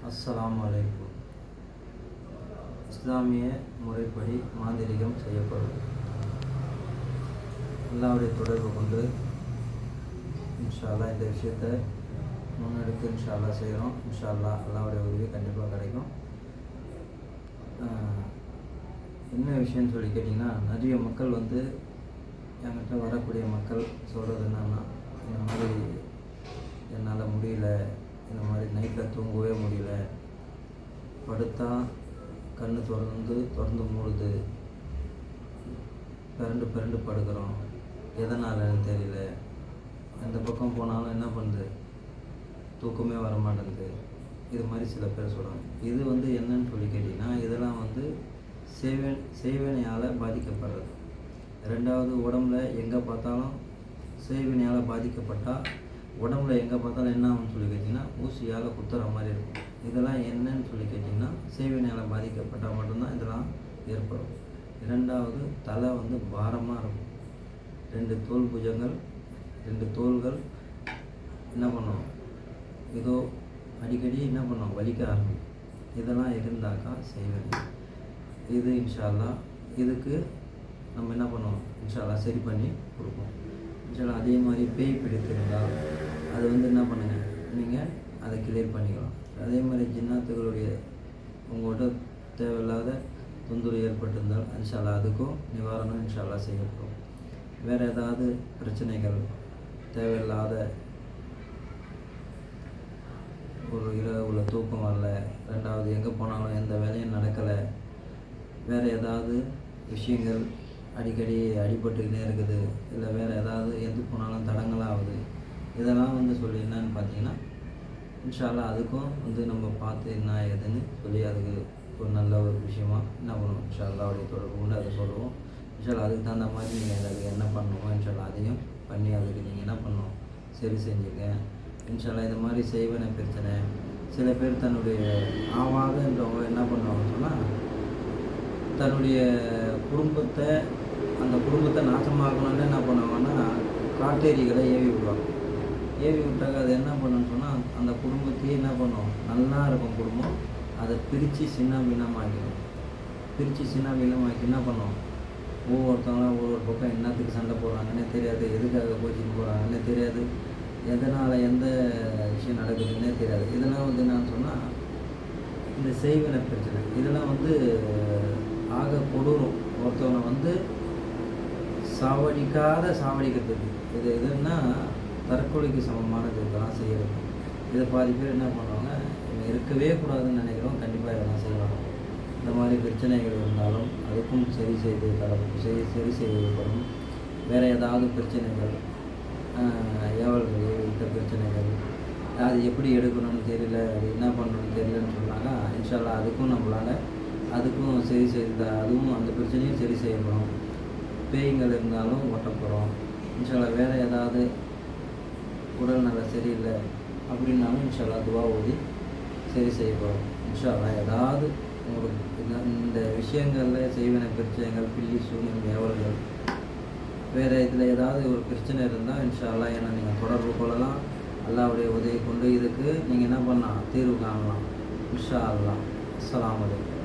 அஸ்ஸலாமு அலைக்கும். இஸ்லாமிய முறைப்படி மாந்திரிகம் செய்யப்படும். அல்லாஹ்வுடைய தொடர்பு கொண்டு இன்ஷா அல்லாஹ் இந்த விஷயத்தை முன்னெடுத்து இன்ஷா அல்லாஹ் செய்கிறோம். இன்ஷா அல்லாஹ் அல்லாஹ்வுடைய உதவி கண்டிப்பாக கிடைக்கும். என்ன விஷயம்னு சொல்லி கேட்டிங்கன்னா, நிறைய மக்கள் என்கிட்ட வரக்கூடிய மக்கள் சொல்கிறது என்னன்னா, இந்த மாதிரி என்னால் முடியல, இந்த மாதிரி நைட்டில் தூங்கவே முடியல, படுத்தா கண்ணு திறந்து மூடுது, பிறண்டு படுக்கிறோம், எதனாலன்னு தெரியல, எந்த பக்கம் போனாலும் என்ன பண்ணுது, தூக்கமே வர மாட்டேங்குது. இது மாதிரி சில பேர் சொல்கிறாங்க. இது என்னன்னு சொல்லி கேட்டிங்கன்னா, இதெல்லாம் செய்வினையால் பாதிக்கப்படுறது. ரெண்டாவது, உடம்புல எங்கே பார்த்தாலும் செய்வினையால் பாதிக்கப்பட்டால் உடம்புல எங்கே பார்த்தாலும் என்ன ஆகும்னு சொல்லி கேட்டிங்கன்னா, ஊசியால் குத்துற மாதிரி இருக்கும். இதெல்லாம் என்னன்னு சொல்லி கேட்டிங்கன்னா, செய்வினையால் பாதிக்கப்பட்டால் மட்டும்தான் இதெல்லாம் ஏற்படும். இரண்டாவது, தலை பாரமாக இருக்கும். 2 தோல் புஜங்கள், 2 தோள்கள் என்ன பண்ணும், ஏதோ அடிக்கடி என்ன பண்ணும், வலிக்க ஆரம்பிக்கும். இதெல்லாம் இருந்தாக்கா செய்வினை. இது இன்ஷா அல்லாஹ் இதுக்கு நம்ம என்ன பண்ணுவோம், இன்ஷா அல்லாஹ் சரி பண்ணி கொடுப்போம். இன்ஷா அல்லாஹ் அதே மாதிரி பேய் பிடித்திருந்தால் அது என்ன பண்ணுங்கள், நீங்கள் அதை கிளியர் பண்ணிக்கலாம். அதே மாதிரி ஜின்னாத்துகளுடைய உங்கள்கிட்ட தேவையில்லாத தொந்தரவு ஏற்பட்டிருந்தால் இன்ஷா அல்லாஹ் அதுக்கும் நிவாரணம் இன்ஷா அல்லாஹ் செய்யப்படும். வேறு ஏதாவது பிரச்சனைகள், தேவையில்லாத ஒரு இரவுல தூக்கம் வரல, ரெண்டாவது எங்கே போனாலும் எந்த வேலையும் நடக்கலை, வேறு ஏதாவது விஷயங்கள் அடிக்கடி அடிபட்டுக்கிட்டே இருக்குது, இல்லை வேறு ஏதாவது எது போனாலும் தடங்களாகுது, இதெல்லாம் சொல்லி என்னன்னு பார்த்தீங்கன்னா, இன்ஷா அல்லாஹ் அதுக்கும் நம்ம பார்த்து என்ன ஏதுன்னு சொல்லி அதுக்கு ஒரு நல்ல ஒரு விஷயமா என்ன பண்ணுவோம், இன்ஷா அல்லாஹ்வுடைய தொடர்பு கொண்டு அதை சொல்லுவோம். இன்ஷா அல்லாஹ் அதுக்கு தகுந்த மாதிரி நீங்கள் அதுக்கு என்ன பண்ணுவோம், இன்ஷா அல்லாஹ் அதையும் பண்ணி அதுக்கு நீங்கள் என்ன பண்ணணும், சரி செஞ்சுங்க. இன்ஷா அல்லாஹ் இந்த மாதிரி செய்வன பிரச்சனை சில பேர் தன்னுடைய ஆவாதன்றவங்க என்ன பண்ணுவாங்கன்னு சொன்னால், தன்னுடைய அந்த குடும்பத்தை நாசமாகணும்னு என்ன பண்ணுவாங்கன்னா, காட்டேரிகளை ஏவி விடுவாங்க. ஏவி விட்டாக்க அது என்ன பண்ணுன்னு சொன்னால், அந்த குடும்பத்தையே என்ன பண்ணும், நல்லா இருக்கும் குடும்பம், அதை பிரித்து சின்ன பின்னமாக்கிடும். என்ன பண்ணும், ஒவ்வொருத்தவங்களும் ஒவ்வொரு பக்கம் என்னத்துக்கு சண்டை போடுறாங்கன்னே தெரியாது, எதுக்காக கோச்சின்னு போகிறாங்கன்னே தெரியாது, எதனால் எந்த விஷயம் நடக்குதுன்னே தெரியாது. இதெல்லாம் என்னன்னு சொன்னால், இந்த செய்வினை பிரச்சனை இதெல்லாம் ஆக கொடூரம். ஒருத்தவனை சாவடிக்கிறதுக்கு எதுன்னா தற்கொலைக்கு சமமானது இதெல்லாம் செய்கிறது. இதை பாதி பேர் என்ன பண்ணுவாங்க, இருக்கவே கூடாதுன்னு நினைக்கிறோம், கண்டிப்பாக இதெல்லாம் செய்வாங்க. இந்த மாதிரி பிரச்சனைகள் இருந்தாலும் அதுக்கும் சரி செய்யப்படும். வேறு ஏதாவது பிரச்சனைகள், ஏவல்கள் விட்ட பிரச்சனைகள், அது எப்படி எடுக்கணும்னு தெரியல, அது என்ன பண்ணணும்னு தெரியலன்னு சொன்னாங்க, இன்ஷா அல்லாஹ் அதுக்கும் நம்மளால் அதுக்கும் சரி செய்த அதுவும் அந்த பிரச்சனையும் சரி செய்யப்படும். பேய்கள் இருந்தாலும் ஓட்டப்போகிறோம். இன்ஷா அல்லாஹ் வேறு ஏதாவது உடல் நல்லா சரியில்லை அப்படின்னாலும் இன்ஷா அல்லாஹ் துவா ஓதி சரி செய்யப்படும். இன்ஷா அல்லாஹ் ஏதாவது உங்களுக்கு இந்த விஷயங்களில் செய்வினை பிரச்சனைகள், பில்லி சூனியம், ஏவல்கள், வேறு இதில் ஏதாவது ஒரு பிரச்சனை இருந்தால் இன்ஷா அல்லாஹ் என்ன நீங்கள் தொடர்பு கொள்ளலாம். அல்லாஹ்வுடைய உதவி கொண்டு இதுக்கு நீங்கள் என்ன பண்ணலாம், தீர்வு காணலாம். இன்ஷா அல்லாஹ். அஸ்ஸலாமு அலைக்கும்.